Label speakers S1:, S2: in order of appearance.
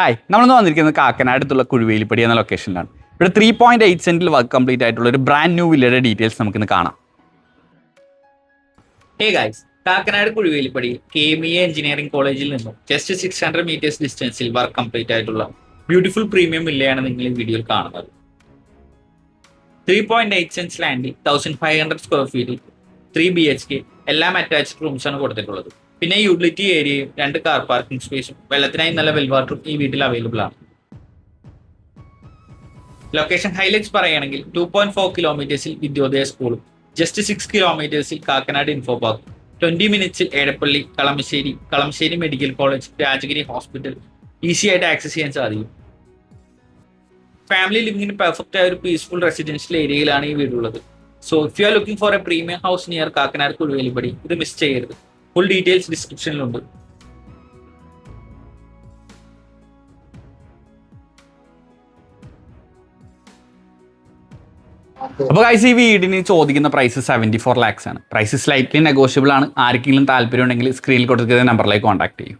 S1: Hi, നമ്മളൊന്ന് വന്നിരിക്കുന്നത് കാക്കനാടുത്തുള്ള കുഴുവേലിപ്പടി എന്ന ലൊക്കേഷനിലാണ്. ഇവിടെ 3.8 സെന്റിൽ വർക്ക് കംപ്ലീറ്റ് ആയിട്ടുള്ള ഒരു ബ്രാൻഡ് ന്യൂ വില്ലയുടെ ഡീറ്റെയിൽസ് നമുക്കിന്ന് കാണാം.
S2: Hey guys, Kakkanad Kuzhuvelippady KME engineering കോളേജിൽ നിന്നും ജസ്റ്റ് 600 മീറ്റേഴ്സ് ഡിസ്റ്റൻസിൽ വർക്ക് കംപ്ലീറ്റ് ആയിട്ടുള്ള ബ്യൂട്ടിഫുൾ പ്രീമിയം വില്ലയാണ് നിങ്ങൾ ഈ വീഡിയോയിൽ കാണുന്നത്. 3.8 സെന്റ്സ് ലാൻഡിൽ 1500 സ്ക്വയർ ഫീറ്റിൽ 3 BHK എല്ലാം അറ്റാച്ച്ഡ് റൂംസ് ആണ് കൊടുത്തിട്ടുള്ളത്. പിന്നെ യൂട്ടിലിറ്റി ഏരിയയും 2 കാർ പാർക്കിംഗ് സ്പേസും വെള്ളത്തിനായി നല്ല വെൽ വാട്ടറും ഈ വീട്ടിൽ അവൈലബിൾ ആണ്. ലൊക്കേഷൻ ഹൈലൈറ്റ്സ് പറയുകയാണെങ്കിൽ 2.4 കിലോമീറ്റേഴ്സിൽ വിദ്യോദയ സ്കൂളും ജസ്റ്റ് 6 കിലോമീറ്റേഴ്സിൽ കാക്കനാട് ഇൻഫോ പാർക്ക്, 20 മിനിറ്റ്സിൽ Edappally, Kalamassery medical college, Rajagiri hospital easy ആയിട്ട് ആക്സസ് ചെയ്യാൻ സാധിക്കും. ഫാമിലി ലിവിംഗിന് പെർഫെക്റ്റ് ആയ ഒരു പീസ്ഫുൾ റെസിഡൻഷ്യൽ ഏരിയയിലാണ് ഈ വീടുള്ളത്. So if you are looking for a premium house near Kakkanad Kuzhuvelippady, ഇത് മിസ് ചെയ്യരുത്. ഫുൾ ഡീറ്റെയിൽസ് ഡിസ്ക്രിപ്ഷനിലുണ്ട്.
S1: അപ്പോൾ ഗൈസ്, ഈ വീടിന് ചോദിക്കുന്ന പ്രൈസ് 74 lakhs ആണ്. പ്രൈസ് സ്ലൈറ്റ്ലി നെഗോഷ്യബിൾ ആണ്. ആർക്കെങ്കിലും താല്പര്യം ഉണ്ടെങ്കിൽ സ്ക്രീനിൽ കൊടുത്തിരിക്കുന്ന നമ്പറിലേക്ക് കോൺടാക്ട് ചെയ്യും.